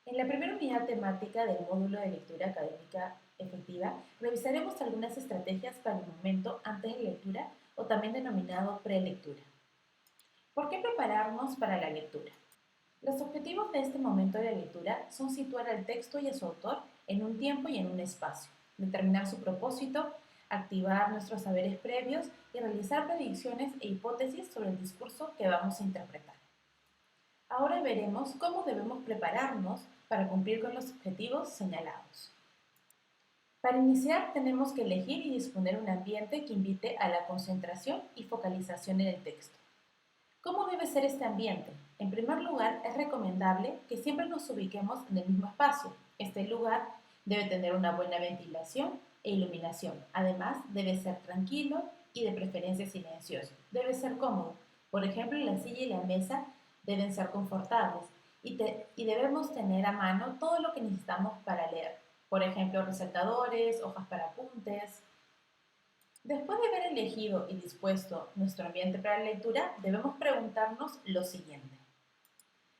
En la primera unidad temática del módulo de lectura académica efectiva, revisaremos algunas estrategias para el momento antes de lectura o también denominado prelectura. ¿Por qué prepararnos para la lectura? Los objetivos de este momento de la lectura son situar al texto y a su autor en un tiempo y en un espacio, determinar su propósito, activar nuestros saberes previos y realizar predicciones e hipótesis sobre el discurso que vamos a interpretar. Ahora veremos cómo debemos prepararnos para cumplir con los objetivos señalados. Para iniciar, tenemos que elegir y disponer un ambiente que invite a la concentración y focalización en el texto. ¿Cómo debe ser este ambiente? En primer lugar, es recomendable que siempre nos ubiquemos en el mismo espacio. Este lugar debe tener una buena ventilación e iluminación. Además, debe ser tranquilo y de preferencia silencioso. Debe ser cómodo. Por ejemplo, la silla y la mesa deben ser confortables y debemos tener a mano todo lo que necesitamos para leer. Por ejemplo, resaltadores, hojas para apuntes. Después de haber elegido y dispuesto nuestro ambiente para la lectura, debemos preguntarnos lo siguiente.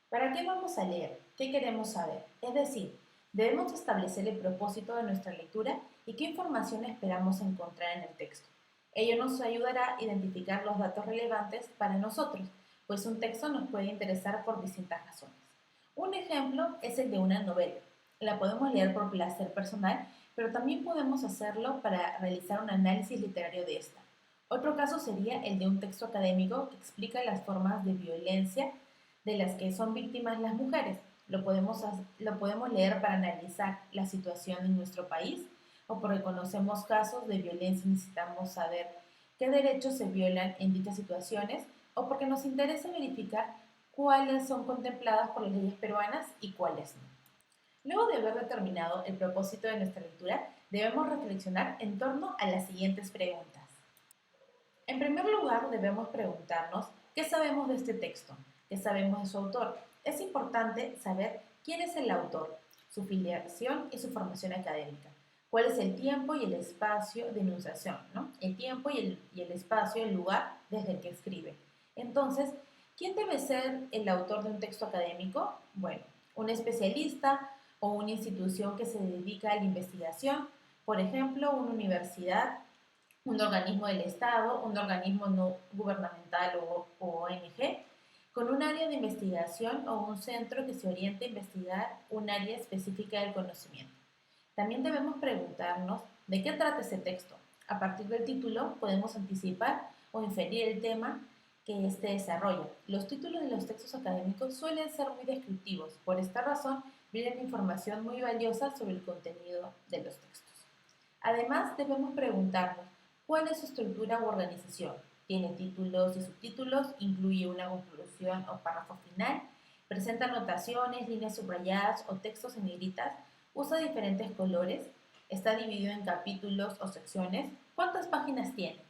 ¿Para qué vamos a leer? ¿Qué queremos saber? Es decir, debemos establecer el propósito de nuestra lectura y qué información esperamos encontrar en el texto. Ello nos ayudará a identificar los datos relevantes para nosotros, pues un texto nos puede interesar por distintas razones. Un ejemplo es el de una novela. La podemos leer por placer personal, pero también podemos hacerlo para realizar un análisis literario de esta. Otro caso sería el de un texto académico que explica las formas de violencia de las que son víctimas las mujeres. Lo podemos leer para analizar la situación en nuestro país o porque conocemos casos de violencia y necesitamos saber qué derechos se violan en dichas situaciones o porque nos interesa verificar cuáles son contempladas por las leyes peruanas y cuáles no. Luego de haber determinado el propósito de nuestra lectura, debemos reflexionar en torno a las siguientes preguntas. En primer lugar, debemos preguntarnos qué sabemos de este texto, qué sabemos de su autor. Es importante saber quién es el autor, su filiación y su formación académica. ¿Cuál es el tiempo y el espacio de enunciación? ¿No? El tiempo y el espacio, el lugar desde el que escribe. Entonces, ¿quién debe ser el autor de un texto académico? Bueno, un especialista o una institución que se dedica a la investigación, por ejemplo, una universidad, un organismo del Estado, un organismo no gubernamental o ONG, con un área de investigación o un centro que se oriente a investigar un área específica del conocimiento. También debemos preguntarnos de qué trata ese texto. A partir del título podemos anticipar o inferir el tema que éste desarrolla. Los títulos de los textos académicos suelen ser muy descriptivos. Por esta razón, brindan información muy valiosa sobre el contenido de los textos. Además, debemos preguntarnos cuál es su estructura u organización. ¿Tiene títulos y subtítulos? ¿Incluye una conclusión o párrafo final? ¿Presenta anotaciones, líneas subrayadas o textos en negritas? ¿Usa diferentes colores? ¿Está dividido en capítulos o secciones? ¿Cuántas páginas tiene?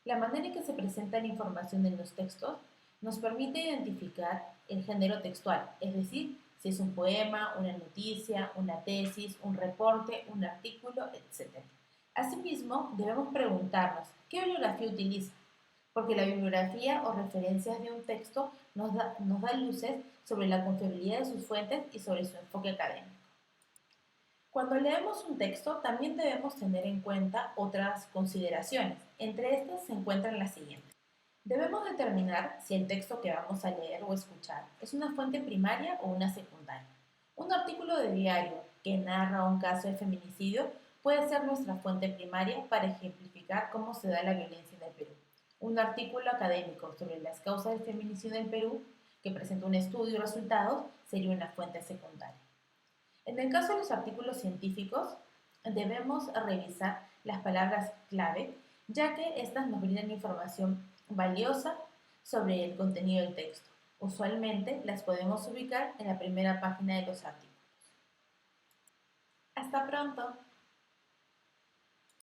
La manera en que se presenta la información en los textos nos permite identificar el género textual, es decir, si es un poema, una noticia, una tesis, un reporte, un artículo, etc. Asimismo, debemos preguntarnos, ¿qué bibliografía utiliza? Porque la bibliografía o referencias de un texto nos da luces sobre la confiabilidad de sus fuentes y sobre su enfoque académico. Cuando leemos un texto, también debemos tener en cuenta otras consideraciones. Entre estas se encuentran las siguientes. Debemos determinar si el texto que vamos a leer o escuchar es una fuente primaria o una secundaria. Un artículo de diario que narra un caso de feminicidio puede ser nuestra fuente primaria para ejemplificar cómo se da la violencia en el Perú. Un artículo académico sobre las causas del feminicidio en el Perú que presenta un estudio y resultados sería una fuente secundaria. En el caso de los artículos científicos, debemos revisar las palabras clave, ya que estas nos brindan información valiosa sobre el contenido del texto. Usualmente las podemos ubicar en la primera página de los artículos. Hasta pronto.